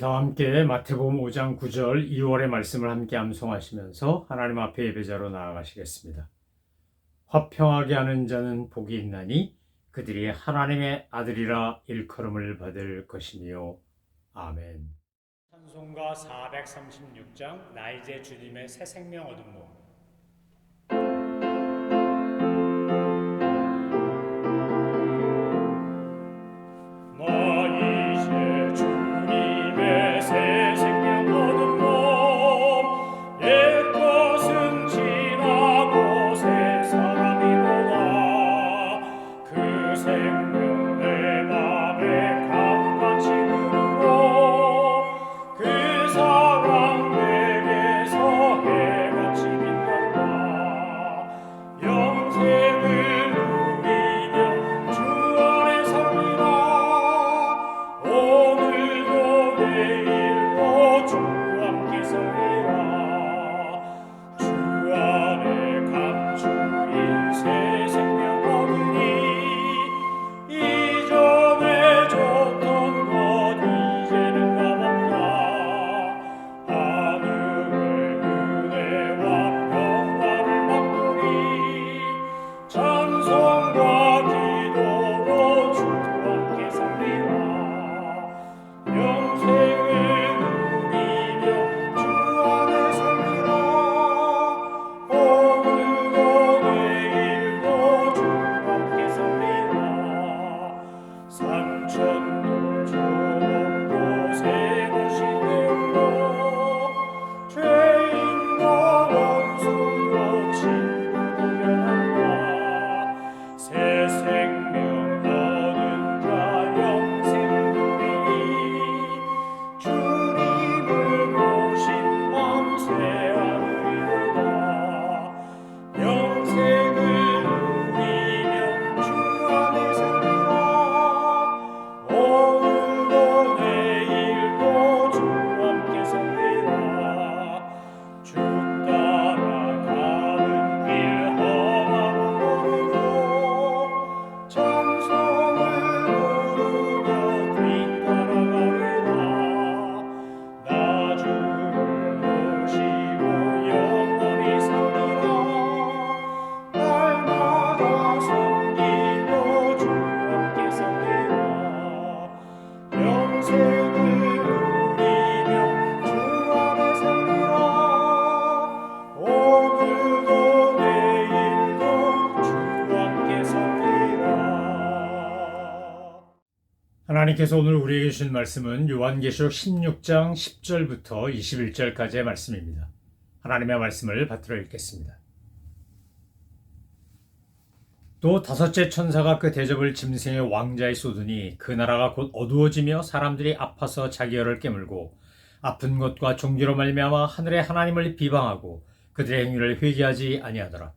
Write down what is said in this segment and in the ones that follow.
다 함께 마태복음 5장 9절 2월의 말씀을 함께 암송하시면서 하나님 앞에 예배자로 나아가시겠습니다. 화평하게 하는 자는 복이 있나니 그들이 하나님의 아들이라 일컬음을 받을 것이며 아멘. 찬송가 436장 나 이제 주님의 새 생명 얻음모. 새 생명 얻은 몸 옛 것은 지나고 새 사람이로다. 그 생명 내 맘에 강같이 흐르고 그 사랑 내게서 해같이 빛난다. 영생을 누리며 주 안에 살리라. 오늘도 내일도 주 함께 살리라. 주 안에 감추인 새 생명 얻으니 이전에 줬던 것 이제는 값없다. 하늘의 은혜와 평화를 받으니 찬송과 기도로 주 함께 살리라. 영생을 누리며 주 안에 살리라. 오늘도 내일도 주 함께 살리라. 삼천도 좁고 새 것이 되었고 죄인과 원수로 친구가 변한다. 새 생명 얻은 자 영생 누리니 주님을 모신 밤새 하늘이로다. 영생을 누리며 주 안에 살리라. 오늘도 내일도 주 함께 살리라. 주 따라가는 길 험한 거리로 찬송을 부르며 뒤따라가리라. 나 주를 모시고 영원히 살리라. 날마다 섬기며 주 함께 살리라. 영생을 누리며 주 안에 살리라. 오늘도 내일도 주 함께 살리라. 하나님께서 오늘 우리에게 주신 말씀은 요한계시록 16장 10절부터 21절까지의 말씀입니다. 하나님의 말씀을 받들어 읽겠습니다. 또 다섯째 천사가 그 대접을 짐승의 왕자에 쏟으니 그 나라가 곧 어두워지며 사람들이 아파서 자기 혀를 깨물고 아픈 것과 종기로 말미암아 하늘의 하나님을 비방하고 그들의 행위를 회개하지 아니하더라.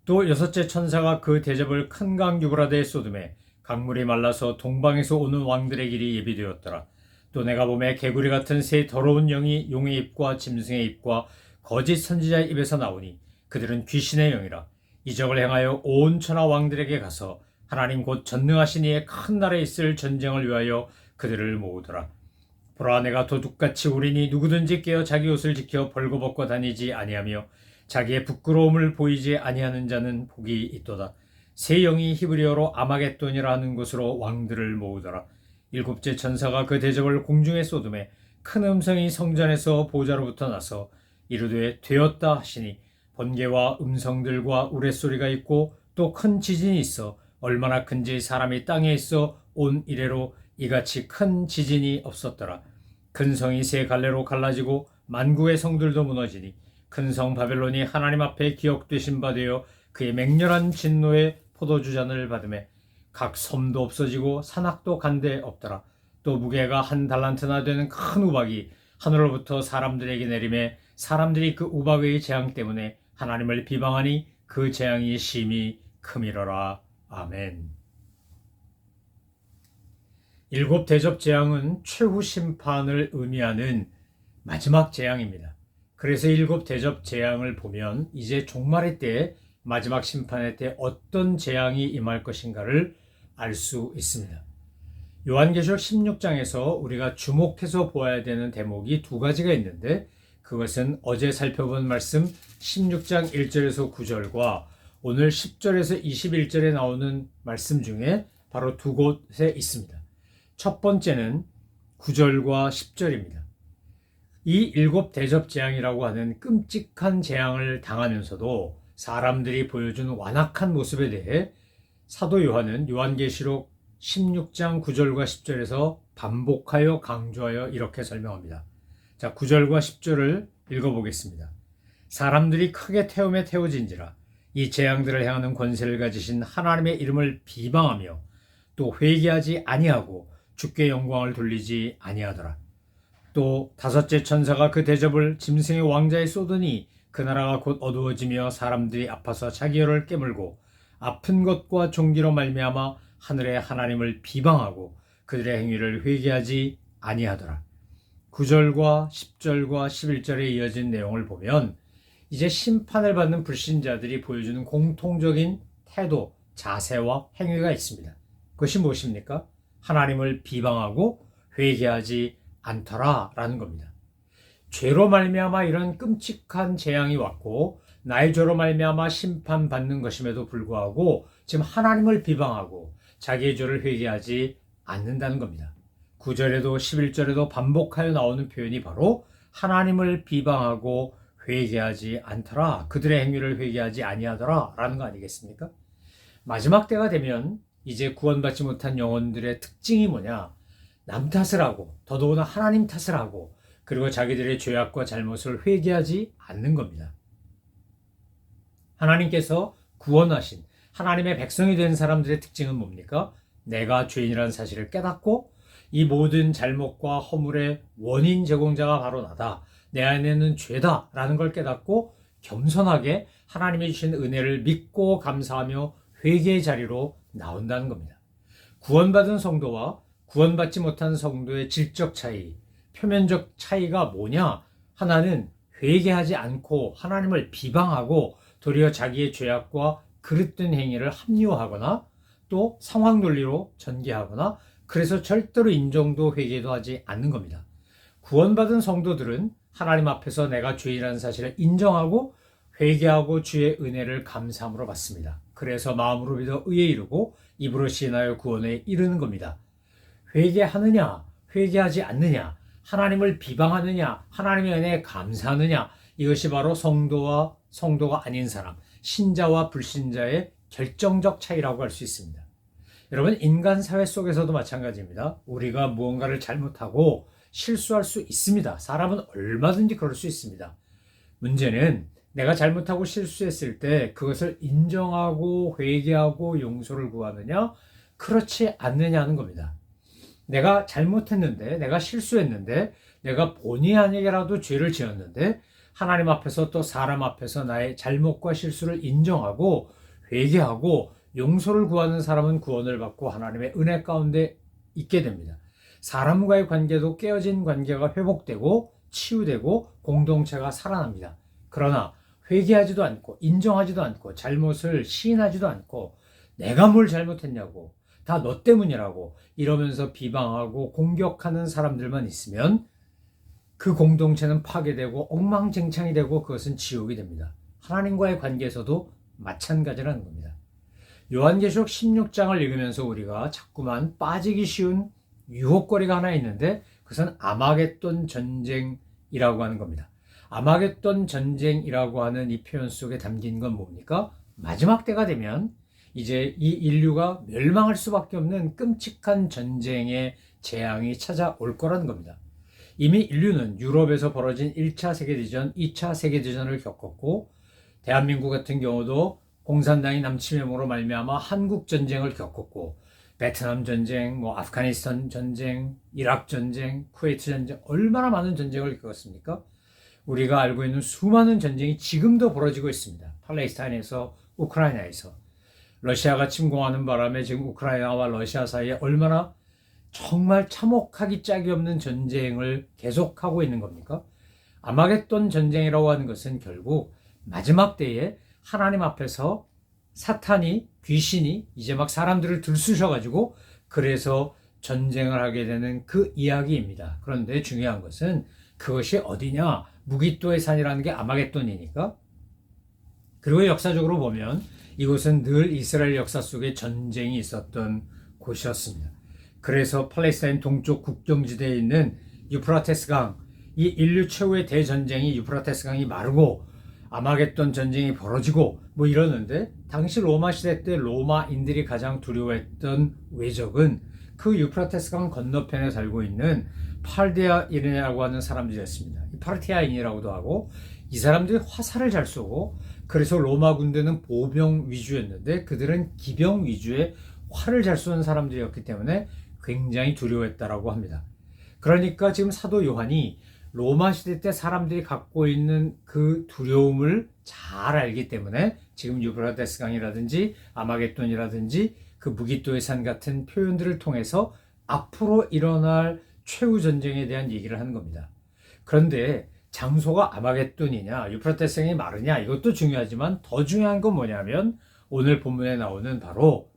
또 여섯째 천사가 그 대접을 큰 강 유브라데에 쏟음에 강물이 말라서 동방에서 오는 왕들의 길이 예비되었더라. 또 내가 보매 개구리 같은 새 더러운 영이 용의 입과 짐승의 입과 거짓 선지자의 입에서 나오니 그들은 귀신의 영이라. 이적을 행하여 온 천하 왕들에게 가서 하나님 곧 전능하신 이의 큰 날에 있을 전쟁을 위하여 그들을 모으더라. 보라, 내가 도둑같이 오리니 누구든지 깨어 자기 옷을 지켜 벌거벗고 다니지 아니하며 자기의 부끄러움을 보이지 아니하는 자는 복이 있도다. 새 영이 히브리어로 아마겟돈이라 하는 곳으로 왕들을 모으더라. 일곱째 천사가 그 대접을 공중에 쏟음에 큰 음성이 성전에서 보좌로부터 나서 이르되 되었다 하시니 번개와 음성들과 우레소리가 있고 또 큰 지진이 있어 얼마나 큰지 사람이 땅에 있어 온 이래로 이같이 큰 지진이 없었더라. 큰 성이 세 갈래로 갈라지고 만국의 성들도 무너지니 큰 성 바벨론이 하나님 앞에 기억되신 바 되어 그의 맹렬한 진노의 포도주잔을 받음에 각 섬도 없어지고 산악도 간데 없더라. 또 무게가 한 달란트나 되는 큰 우박이 하늘로부터 사람들에게 내림에 사람들이 그 우박의 재앙 때문에 하나님을 비방하니 그 재앙이 심히 크미러라. 아멘. 일곱 대접 재앙은 최후 심판을 의미하는 마지막 재앙입니다. 그래서 일곱 대접 재앙을 보면 이제 종말의 때 마지막 심판의 때 어떤 재앙이 임할 것인가를 알 수 있습니다. 요한계시록 16장에서 우리가 주목해서 보아야 되는 대목이 두 가지가 있는데, 그것은 어제 살펴본 말씀 16장 1절에서 9절과 오늘 10절에서 21절에 나오는 말씀 중에 바로 두 곳에 있습니다. 첫 번째는 9절과 10절입니다. 이 일곱 대접 재앙이라고 하는 끔찍한 재앙을 당하면서도 사람들이 보여준 완악한 모습에 대해 사도 요한은 요한계시록 16장 9절과 10절에서 반복하여 강조하여 이렇게 설명합니다. 자, 9절과 10절을 읽어보겠습니다. 사람들이 크게 태움에 태워진지라 이 재앙들을 행하는 권세를 가지신 하나님의 이름을 비방하며 또 회개하지 아니하고 주께 영광을 돌리지 아니하더라. 또 다섯째 천사가 그 대접을 짐승의 왕자에 쏟으니 그 나라가 곧 어두워지며 사람들이 아파서 자기 혀를 깨물고 아픈 것과 종기로 말미암아 하늘의 하나님을 비방하고 그들의 행위를 회개하지 아니하더라. 9절과 10절과 11절에 이어진 내용을 보면 이제 심판을 받는 불신자들이 보여주는 공통적인 태도, 자세와 행위가 있습니다. 그것이 무엇입니까? 하나님을 비방하고 회개하지 않더라라는 겁니다. 죄로 말미암아 이런 끔찍한 재앙이 왔고 나의 죄로 말미암아 심판받는 것임에도 불구하고 지금 하나님을 비방하고 자기의 죄를 회개하지 않는다는 겁니다. 9절에도 11절에도 반복하여 나오는 표현이 바로 하나님을 비방하고 회개하지 않더라, 그들의 행위를 회개하지 아니하더라 라는 거 아니겠습니까? 마지막 때가 되면 이제 구원받지 못한 영혼들의 특징이 뭐냐? 남 탓을 하고 더더구나 하나님 탓을 하고 그리고 자기들의 죄악과 잘못을 회개하지 않는 겁니다. 하나님께서 구원하신 하나님의 백성이 된 사람들의 특징은 뭡니까? 내가 죄인이라는 사실을 깨닫고 이 모든 잘못과 허물의 원인 제공자가 바로 나다, 내 안에는 죄다라는 걸 깨닫고 겸손하게 하나님이 주신 은혜를 믿고 감사하며 회개의 자리로 나온다는 겁니다. 구원받은 성도와 구원받지 못한 성도의 질적 차이, 표면적 차이가 뭐냐? 하나는 회개하지 않고 하나님을 비방하고 도리어 자기의 죄악과 그릇된 행위를 합리화하거나 또 상황 논리로 전개하거나 그래서 절대로 인정도 회개도 하지 않는 겁니다. 구원받은 성도들은 하나님 앞에서 내가 죄인이라는 사실을 인정하고 회개하고 주의 은혜를 감사함으로 받습니다. 그래서 마음으로 믿어 의에 이르고 입으로 시인하여 구원에 이르는 겁니다. 회개하느냐, 회개하지 않느냐, 하나님을 비방하느냐, 하나님의 은혜에 감사하느냐, 이것이 바로 성도와 성도가 아닌 사람, 신자와 불신자의 결정적 차이라고 할 수 있습니다. 여러분, 인간 사회 속에서도 마찬가지입니다. 우리가 무언가를 잘못하고 실수할 수 있습니다. 사람은 얼마든지 그럴 수 있습니다. 문제는 내가 잘못하고 실수했을 때 그것을 인정하고 회개하고 용서를 구하느냐, 그렇지 않느냐는 겁니다. 내가 잘못했는데, 내가 실수했는데, 내가 본의 아니게라도 죄를 지었는데 하나님 앞에서 또 사람 앞에서 나의 잘못과 실수를 인정하고 회개하고 용서를 구하는 사람은 구원을 받고 하나님의 은혜 가운데 있게 됩니다. 사람과의 관계도 깨어진 관계가 회복되고 치유되고 공동체가 살아납니다. 그러나 회개하지도 않고 인정하지도 않고 잘못을 시인하지도 않고 내가 뭘 잘못했냐고, 다 너 때문이라고 이러면서 비방하고 공격하는 사람들만 있으면 그 공동체는 파괴되고 엉망진창이 되고 그것은 지옥이 됩니다. 하나님과의 관계에서도 마찬가지라는 겁니다. 요한계시록 16장을 읽으면서 우리가 자꾸만 빠지기 쉬운 유혹거리가 하나 있는데 그것은 아마겟돈 전쟁이라고 하는 겁니다. 아마겟돈 전쟁이라고 하는 이 표현 속에 담긴 건 뭡니까? 마지막 때가 되면 이제 이 인류가 멸망할 수밖에 없는 끔찍한 전쟁의 재앙이 찾아올 거라는 겁니다. 이미 인류는 유럽에서 벌어진 1차 세계대전, 2차 세계대전을 겪었고 대한민국 같은 경우도 공산당이 남침해으로 말미암아 한국전쟁을 겪었고 베트남 전쟁, 아프가니스탄 전쟁, 이라크 전쟁, 쿠웨이트 전쟁, 얼마나 많은 전쟁을 겪었습니까? 우리가 알고 있는 수많은 전쟁이 지금도 벌어지고 있습니다. 팔레스타인에서, 우크라이나에서. 러시아가 침공하는 바람에 지금 우크라이나와 러시아 사이에 얼마나 정말 참혹하기 짝이 없는 전쟁을 계속하고 있는 겁니까? 아마겟돈 전쟁이라고 하는 것은 결국 마지막 때에 하나님 앞에서 사탄이, 귀신이 이제 막 사람들을 들쑤셔가지고 그래서 전쟁을 하게 되는 그 이야기입니다. 그런데 중요한 것은 그것이 어디냐? 무기또의 산이라는 게 아마겟돈이니까. 그리고 역사적으로 보면 이곳은 늘 이스라엘 역사 속에 전쟁이 있었던 곳이었습니다. 그래서 팔레스타인 동쪽 국경지대에 있는 유프라테스 강, 이 인류 최후의 대전쟁이 유프라테스 강이 마르고 아마겟돈 전쟁이 벌어지고 뭐 이러는데, 당시 로마 시대 때 로마인들이 가장 두려워했던 외적은 그 유프라테스 강 건너편에 살고 있는 팔디아인이라고 하는 사람들이었습니다. 파르티아인이라고도 하고, 이 사람들이 화살을 잘 쏘고, 그래서 로마 군대는 보병 위주였는데 그들은 기병 위주의 활을 잘 쏘는 사람들이었기 때문에 굉장히 두려워했다라고 합니다. 그러니까 지금 사도 요한이 로마 시대 때 사람들이 갖고 있는 그 두려움을 잘 알기 때문에 지금 유브라데스 강이라든지 아마겟돈이라든지 그 무기또의 산 같은 표현들을 통해서 앞으로 일어날 최후 전쟁에 대한 얘기를 하는 겁니다. 그런데 장소가 아마겟돈이냐 유프라테스 강이 마르냐 이것도 중요하지만 더 중요한 건 뭐냐면 오늘 본문에 나오는 바로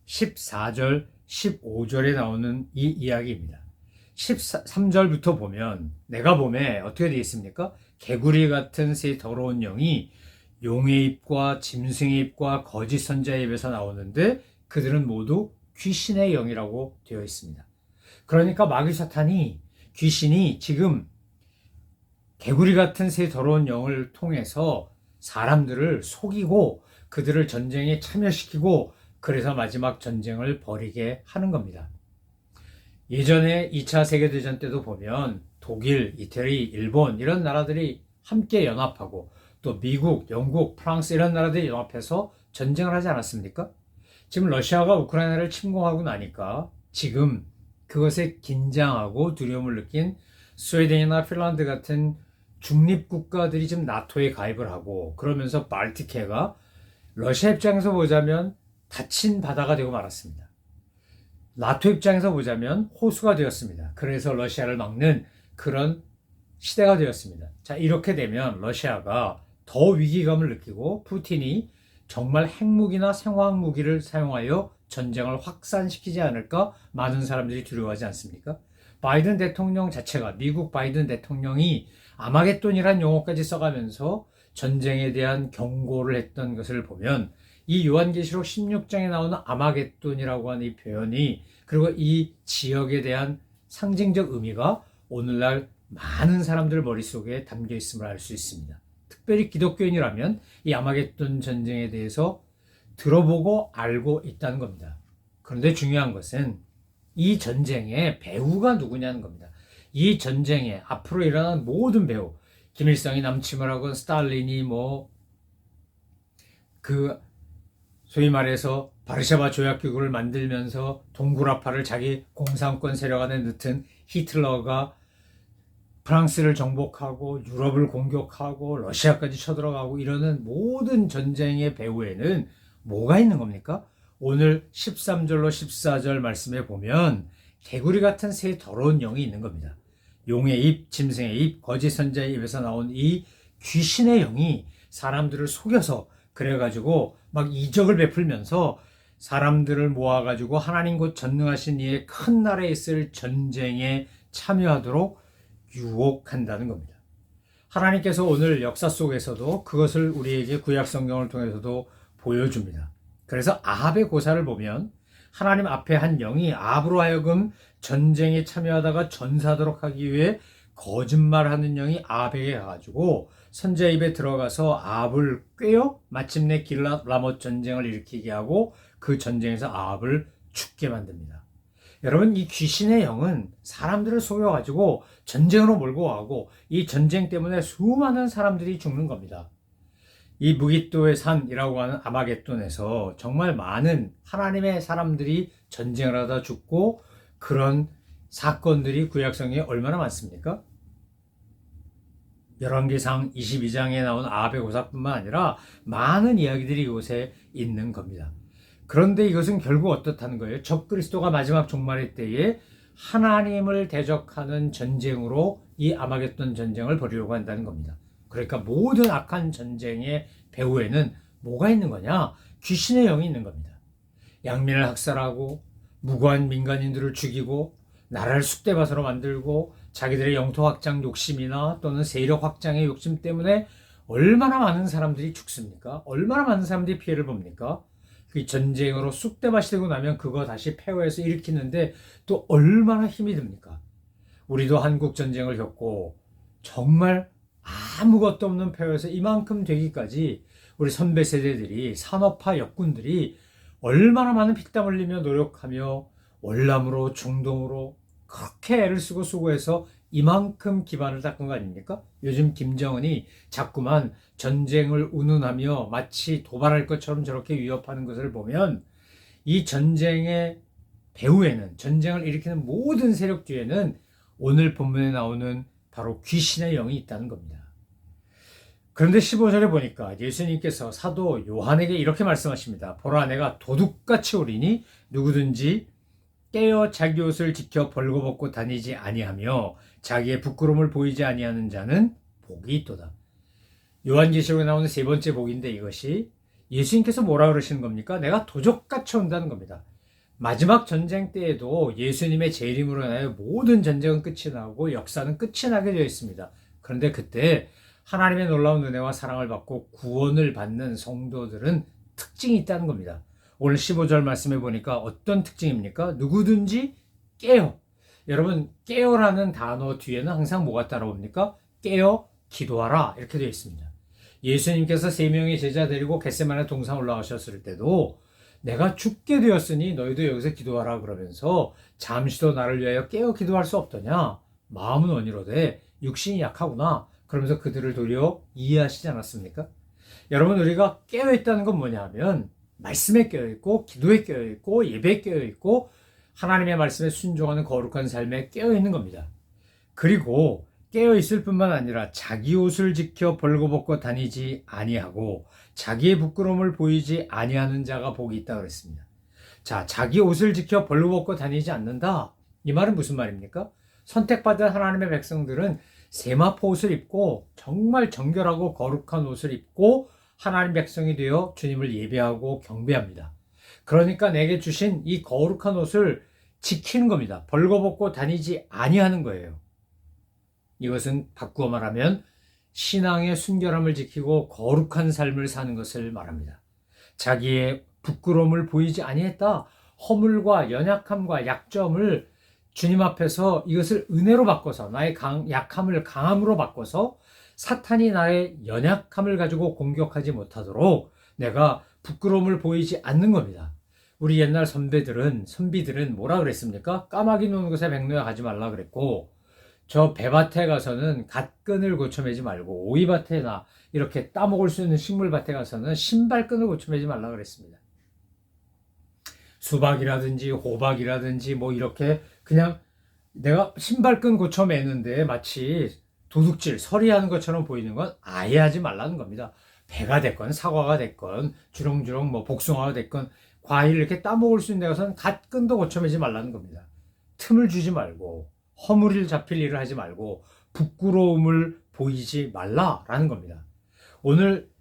14절 15절에 나오는 이 이야기입니다. 13절부터 보면 내가 봄에 어떻게 되어 있습니까? 개구리 같은 새 더러운 영이 용의 입과 짐승의 입과 거짓 선자의 입에서 나오는데 그들은 모두 귀신의 영이라고 되어 있습니다. 그러니까 마귀 사탄이 귀신이 지금 개구리 같은 새 더러운 영을 통해서 사람들을 속이고 그들을 전쟁에 참여시키고 그래서 마지막 전쟁을 벌이게 하는 겁니다. 예전에 2차 세계대전 때도 보면 독일, 이태리, 일본 이런 나라들이 함께 연합하고 또 미국, 영국, 프랑스 이런 나라들이 연합해서 전쟁을 하지 않았습니까? 지금 러시아가 우크라이나를 침공하고 나니까 지금 그것에 긴장하고 두려움을 느낀 스웨덴이나 핀란드 같은 중립국가들이 지금 나토에 가입을 하고 그러면서 발틱해가 러시아 입장에서 보자면 닫힌 바다가 되고 말았습니다. 나토 입장에서 보자면 호수가 되었습니다. 그래서 러시아를 막는 그런 시대가 되었습니다. 자, 이렇게 되면 러시아가 더 위기감을 느끼고 푸틴이 정말 핵무기나 생화학무기를 사용하여 전쟁을 확산시키지 않을까 많은 사람들이 두려워하지 않습니까? 바이든 대통령 자체가 미국 바이든 대통령이 아마겟돈이란 용어까지 써가면서 전쟁에 대한 경고를 했던 것을 보면 이 요한계시록 16장에 나오는 아마겟돈이라고 하는 이 표현이 그리고 이 지역에 대한 상징적 의미가 오늘날 많은 사람들 머릿속에 담겨 있음을 알 수 있습니다. 특별히 기독교인이라면 이 아마겟돈 전쟁에 대해서 들어보고 알고 있다는 겁니다. 그런데 중요한 것은 이 전쟁의 배후가 누구냐는 겁니다. 이 전쟁에 앞으로 일어난 모든 배후, 김일성이 남침을 하건 스탈린이 소위 말해서 바르샤바 조약기구를 만들면서 동구라파를 자기 공산권 세력 안에 넣던 히틀러가 프랑스를 정복하고 유럽을 공격하고 러시아까지 쳐들어가고 이러는 모든 전쟁의 배후에는 뭐가 있는 겁니까? 오늘 13절로 14절 말씀에 보면 개구리 같은 새 더러운 영이 있는 겁니다. 용의 입, 짐승의 입, 거짓 선자의 입에서 나온 이 귀신의 영이 사람들을 속여서 그래가지고 막 이적을 베풀면서 사람들을 모아가지고 하나님 곧 전능하신 이의 큰 나라에 있을 전쟁에 참여하도록 유혹한다는 겁니다. 하나님께서 오늘 역사 속에서도 그것을 우리에게 구약 성경을 통해서도 보여줍니다. 그래서 아합의 고사를 보면 하나님 앞에 한 영이 아합으로 하여금 전쟁에 참여하다가 전사하도록 하기 위해 거짓말하는 영이 아합에게 가가지고 선지자 입에 들어가서 아합을 꿰어 마침내 길랏 라못 전쟁을 일으키게 하고 그 전쟁에서 아합을 죽게 만듭니다. 여러분, 이 귀신의 영은 사람들을 속여가지고 전쟁으로 몰고 가고 이 전쟁 때문에 수많은 사람들이 죽는 겁니다. 이 무기또의 산이라고 하는 아마겟돈에서 정말 많은 하나님의 사람들이 전쟁을 하다 죽고 그런 사건들이 구약성경에 얼마나 많습니까? 열왕기상 22장에 나온 아합의 고사뿐만 아니라 많은 이야기들이 이곳에 있는 겁니다. 그런데 이것은 결국 어떻다는 거예요? 적그리스도가 마지막 종말의 때에 하나님을 대적하는 전쟁으로 이 아마겟돈 전쟁을 벌이려고 한다는 겁니다. 그러니까 모든 악한 전쟁의 배후에는 뭐가 있는 거냐? 귀신의 영이 있는 겁니다. 양민을 학살하고 무고한 민간인들을 죽이고 나라를 쑥대밭으로 만들고 자기들의 영토 확장 욕심이나 또는 세력 확장의 욕심 때문에 얼마나 많은 사람들이 죽습니까? 얼마나 많은 사람들이 피해를 봅니까? 그 전쟁으로 쑥대밭이 되고 나면 그거 다시 폐허해서 일으키는데 또 얼마나 힘이 듭니까? 우리도 한국 전쟁을 겪고 정말 아무것도 없는 폐허에서 이만큼 되기까지 우리 선배 세대들이 산업화 역군들이 얼마나 많은 피땀 흘리며 노력하며 월남으로 중동으로 그렇게 애를 쓰고 수고해서 이만큼 기반을 닦은 거 아닙니까? 요즘 김정은이 자꾸만 전쟁을 운운하며 마치 도발할 것처럼 저렇게 위협하는 것을 보면 이 전쟁의 배후에는, 전쟁을 일으키는 모든 세력 뒤에는 오늘 본문에 나오는 바로 귀신의 영이 있다는 겁니다. 그런데 15절에 보니까 예수님께서 사도 요한에게 이렇게 말씀하십니다. 보라, 내가 도둑같이 오리니 누구든지 깨어 자기 옷을 지켜 벌거벗고 다니지 아니하며 자기의 부끄러움을 보이지 아니하는 자는 복이 있도다. 요한계시록에 나오는 세 번째 복인데, 이것이 예수님께서 뭐라 그러시는 겁니까? 내가 도적같이 온다는 겁니다. 마지막 전쟁 때에도 예수님의 재림으로 인하여 모든 전쟁은 끝이 나고 역사는 끝이 나게 되어 있습니다. 그런데 그때 하나님의 놀라운 은혜와 사랑을 받고 구원을 받는 성도들은 특징이 있다는 겁니다. 오늘 15절 말씀해 보니까 어떤 특징입니까? 누구든지 깨어. 여러분, 깨어라는 단어 뒤에는 항상 뭐가 따라옵니까? 깨어 기도하라, 이렇게 되어 있습니다. 예수님께서 세 명의 제자 데리고 겟세마네 동산 올라가셨을 때도 내가 죽게 되었으니 너희도 여기서 기도하라 그러면서 잠시도 나를 위하여 깨어 기도할 수 없더냐? 마음은 원이로되 육신이 약하구나. 그러면서 그들을 도리어 이해하시지 않았습니까? 여러분, 우리가 깨어있다는 건 뭐냐 하면 말씀에 깨어있고 기도에 깨어있고 예배에 깨어있고 하나님의 말씀에 순종하는 거룩한 삶에 깨어있는 겁니다. 그리고 깨어있을 뿐만 아니라 자기 옷을 지켜 벌거벗고 다니지 아니하고 자기의 부끄러움을 보이지 아니하는 자가 복이 있다 그랬습니다. 자, 자기 옷을 지켜 벌거벗고 다니지 않는다. 이 말은 무슨 말입니까? 선택받은 하나님의 백성들은 세마포 옷을 입고 정말 정결하고 거룩한 옷을 입고 하나님 백성이 되어 주님을 예배하고 경배합니다. 그러니까 내게 주신 이 거룩한 옷을 지키는 겁니다. 벌거벗고 다니지 아니하는 거예요. 이것은 바꾸어 말하면 신앙의 순결함을 지키고 거룩한 삶을 사는 것을 말합니다. 자기의 부끄러움을 보이지 아니했다. 허물과 연약함과 약점을 주님 앞에서 이것을 은혜로 바꿔서 나의 약함을 강함으로 바꿔서 사탄이 나의 연약함을 가지고 공격하지 못하도록 내가 부끄러움을 보이지 않는 겁니다. 우리 옛날 선비들은 뭐라 그랬습니까? 까마귀 노는 곳에 백로야 가지 말라 그랬고, 저 배밭에 가서는 갓끈을 고쳐매지 말고 오이밭에나 이렇게 따먹을 수 있는 식물밭에 가서는 신발끈을 고쳐매지 말라 그랬습니다. 수박이라든지 호박이라든지 뭐 이렇게 그냥 내가 신발끈 고쳐매는데 마치 도둑질, 서리하는 것처럼 보이는 건 아예 하지 말라는 겁니다. 배가 됐건 사과가 됐건 주렁주렁 뭐 복숭아가 됐건 과일 이렇게 따먹을 수 있는 데 가서는 갓끈도 고쳐매지 말라는 겁니다. 틈을 주지 말고 허물을 잡힐 일을 하지 말고 부끄러움을 보이지 말라라는 겁니다. 오늘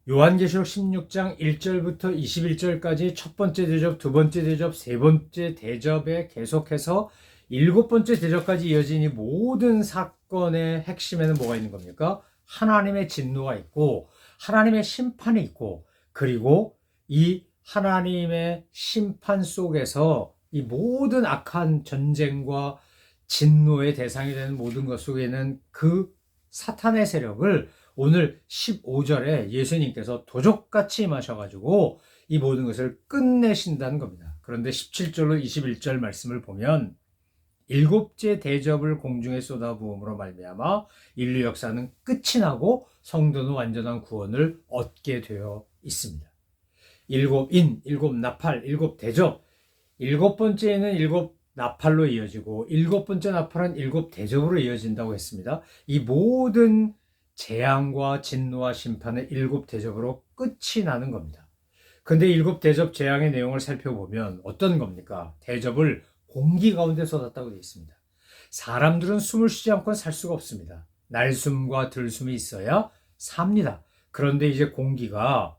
요한계시록 16장 1절부터 21절까지 첫 번째 대접, 두 번째 대접, 세 번째 대접에 계속해서 일곱 번째 대접까지 이어진 이 모든 사건의 핵심에는 뭐가 있는 겁니까? 하나님의 진노가 있고 하나님의 심판이 있고, 그리고 이 하나님의 심판 속에서 이 모든 악한 전쟁과 진노의 대상이 되는 모든 것 속에는 그 사탄의 세력을 오늘 15절에 예수님께서 도적같이 임하셔가지고 이 모든 것을 끝내신다는 겁니다. 그런데 17절로 21절 말씀을 보면 일곱째 대접을 공중에 쏟아부음으로 말미암아 인류 역사는 끝이 나고 성도는 완전한 구원을 얻게 되어 있습니다. 일곱 인, 일곱 나팔, 일곱 대접, 일곱 번째에는 일곱 나팔로 이어지고 일곱 번째 나팔은 일곱 대접으로 이어진다고 했습니다. 이 모든 재앙과 진노와 심판의 일곱 대접으로 끝이 나는 겁니다. 그런데 일곱 대접 재앙의 내용을 살펴보면 어떤 겁니까? 대접을 공기 가운데 쏟았다고 되어 있습니다. 사람들은 숨을 쉬지 않고는 살 수가 없습니다. 날숨과 들숨이 있어야 삽니다. 그런데 이제 공기가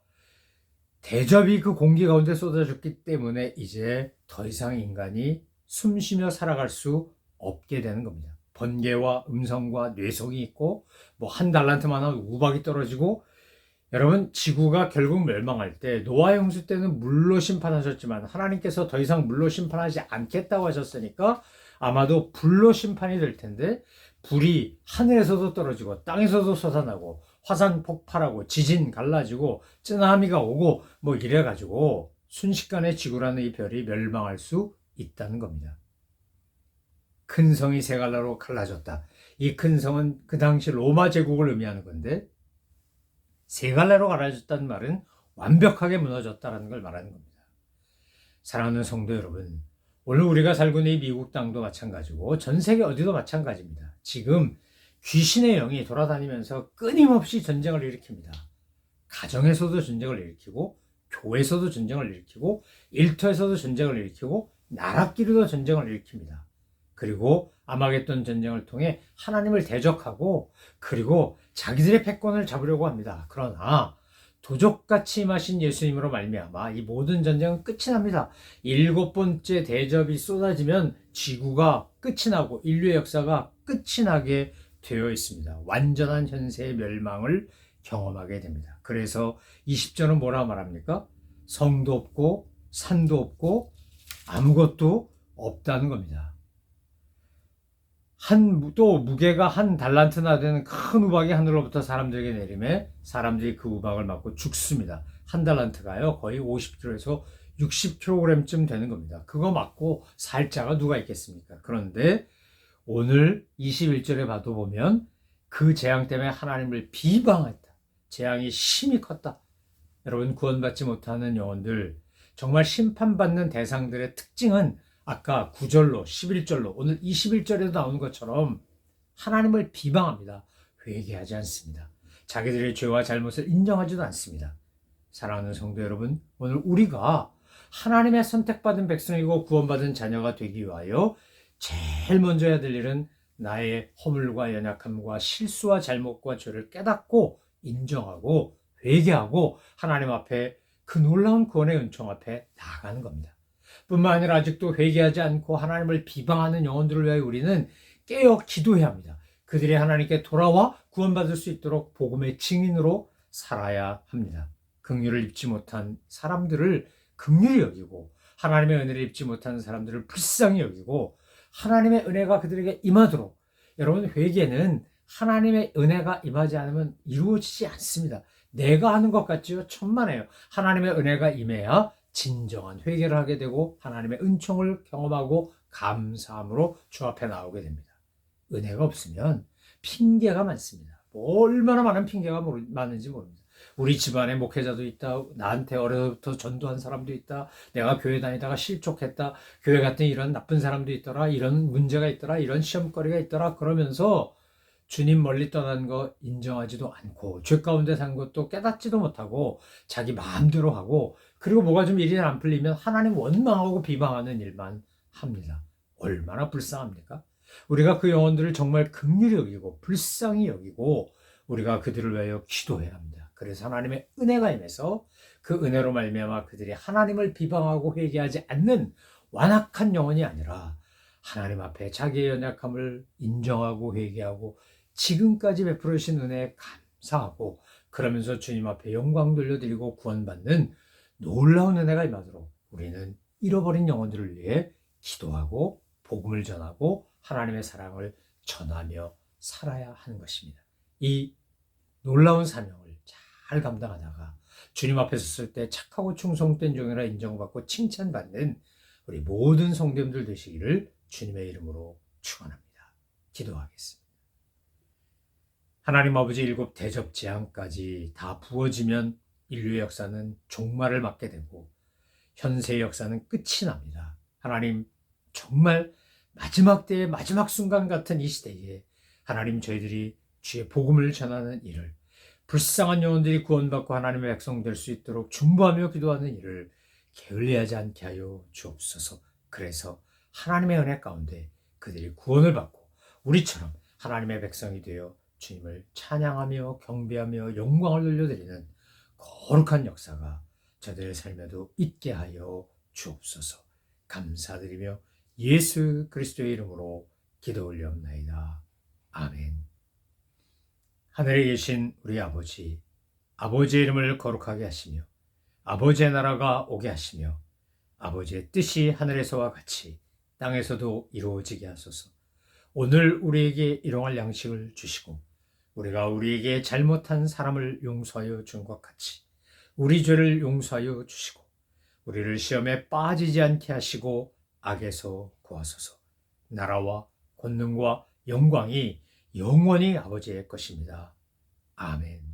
대접이 그 공기 가운데 쏟아졌기 때문에 이제 더 이상 인간이 숨쉬며 살아갈 수 없게 되는 겁니다. 번개와 음성과 뇌성이 있고 뭐 한 달란트만한 우박이 떨어지고, 여러분, 지구가 결국 멸망할 때 노아의 홍수 때는 물로 심판하셨지만 하나님께서 더 이상 물로 심판하지 않겠다고 하셨으니까 아마도 불로 심판이 될 텐데, 불이 하늘에서도 떨어지고 땅에서도 솟아나고 화산 폭발하고 지진 갈라지고 쓰나미가 오고 뭐 이래가지고 순식간에 지구라는 이 별이 멸망할 수 있다는 겁니다. 큰 성이 세 갈래로 갈라졌다. 이 큰 성은 그 당시 로마 제국을 의미하는 건데, 세 갈래로 갈라졌다는 말은 완벽하게 무너졌다는 걸 말하는 겁니다. 사랑하는 성도 여러분, 오늘 우리가 살고 있는 이 미국 땅도 마찬가지고 전 세계 어디도 마찬가지입니다. 지금 귀신의 영이 돌아다니면서 끊임없이 전쟁을 일으킵니다. 가정에서도 전쟁을 일으키고, 교회에서도 전쟁을 일으키고, 일터에서도 전쟁을 일으키고, 나라끼리도 전쟁을 일으킵니다. 그리고 아마겟돈 전쟁을 통해 하나님을 대적하고, 그리고 자기들의 패권을 잡으려고 합니다. 그러나 도적같이 임하신 예수님으로 말미암아 이 모든 전쟁은 끝이 납니다. 7번째 대접이 쏟아지면 지구가 끝이 나고 인류의 역사가 끝이 나게 되어 있습니다. 완전한 현세의 멸망을 경험하게 됩니다. 그래서 20절은 뭐라 말합니까? 성도 없고 산도 없고 아무것도 없다는 겁니다. 또 무게가 한 달란트나 되는 큰 우박이 하늘로부터 사람들에게 내리매 사람들이 그 우박을 맞고 죽습니다. 한 달란트가요, 거의 50kg에서 60kg쯤 되는 겁니다. 그거 맞고 살 자가 누가 있겠습니까? 그런데 오늘 21절에 봐도 보면 그 재앙 때문에 하나님을 비방했다. 재앙이 심히 컸다. 여러분, 구원받지 못하는 영혼들, 정말 심판받는 대상들의 특징은 아까 9절로 11절로 오늘 21절에도 나오는 것처럼 하나님을 비방합니다. 회개하지 않습니다. 자기들의 죄와 잘못을 인정하지도 않습니다. 사랑하는 성도 여러분, 오늘 우리가 하나님의 선택받은 백성이고 구원받은 자녀가 되기 위하여 제일 먼저 해야 될 일은 나의 허물과 연약함과 실수와 잘못과 죄를 깨닫고 인정하고 회개하고 하나님 앞에 그 놀라운 구원의 은총 앞에 나아가는 겁니다. 뿐만 아니라 아직도 회개하지 않고 하나님을 비방하는 영혼들을 위하여 우리는 깨어 기도해야 합니다. 그들이 하나님께 돌아와 구원받을 수 있도록 복음의 증인으로 살아야 합니다. 긍휼을 입지 못한 사람들을 긍휼히 여기고, 하나님의 은혜를 입지 못한 사람들을 불쌍히 여기고, 하나님의 은혜가 그들에게 임하도록. 여러분, 회개는 하나님의 은혜가 임하지 않으면 이루어지지 않습니다. 내가 하는 것 같지요? 천만에요. 하나님의 은혜가 임해야 진정한 회개를 하게 되고 하나님의 은총을 경험하고 감사함으로 주 앞에 나오게 됩니다. 은혜가 없으면 핑계가 많습니다. 얼마나 많은 핑계가 많은지 모릅니다. 우리 집안에 목회자도 있다. 나한테 어려서부터 전도한 사람도 있다. 내가 교회 다니다가 실족했다. 교회 갔더니 이런 나쁜 사람도 있더라. 이런 문제가 있더라. 이런 시험거리가 있더라. 그러면서 주님 멀리 떠난 거 인정하지도 않고 죄 가운데 산 것도 깨닫지도 못하고 자기 마음대로 하고, 그리고 뭐가 좀 일이 안 풀리면 하나님 원망하고 비방하는 일만 합니다. 얼마나 불쌍합니까? 우리가 그 영혼들을 정말 긍휼히 여기고 불쌍히 여기고 우리가 그들을 위하여 기도해야 합니다. 그래서 하나님의 은혜가 임해서 그 은혜로 말미암아 그들이 하나님을 비방하고 회개하지 않는 완악한 영혼이 아니라 하나님 앞에 자기의 연약함을 인정하고 회개하고 지금까지 베풀어 주신 은혜에 감사하고, 그러면서 주님 앞에 영광 돌려드리고 구원받는 놀라운 은혜가 임하도록 우리는 잃어버린 영혼들을 위해 기도하고 복음을 전하고 하나님의 사랑을 전하며 살아야 하는 것입니다. 이 놀라운 사명을 잘 감당하다가 주님 앞에 섰을 때 착하고 충성된 종이라 인정받고 칭찬받는 우리 모든 성도님들 되시기를 주님의 이름으로 축원합니다. 기도하겠습니다. 하나님 아버지, 7 대접 재앙까지 다 부어지면 인류의 역사는 종말을 맞게 되고 현세의 역사는 끝이 납니다. 하나님, 정말 마지막 때의 마지막 순간 같은 이 시대에 하나님, 저희들이 주의 복음을 전하는 일을, 불쌍한 영혼들이 구원받고 하나님의 백성 될 수 있도록 중보하며 기도하는 일을 게을리하지 않게 하여 주옵소서. 그래서 하나님의 은혜 가운데 그들이 구원을 받고 우리처럼 하나님의 백성이 되어 주님을 찬양하며 경배하며 영광을 돌려드리는 거룩한 역사가 저들의 삶에도 있게 하여 주옵소서. 감사드리며 예수 그리스도의 이름으로 기도 올려옵나이다. 아멘. 하늘에 계신 우리 아버지, 아버지의 이름을 거룩하게 하시며 아버지의 나라가 오게 하시며 아버지의 뜻이 하늘에서와 같이 땅에서도 이루어지게 하소서. 오늘 우리에게 일용할 양식을 주시고 우리가 우리에게 잘못한 사람을 용서하여 준 것 같이 우리 죄를 용서하여 주시고 우리를 시험에 빠지지 않게 하시고 악에서 구하소서. 나라와 권능과 영광이 영원히 아버지의 것입니다. 아멘.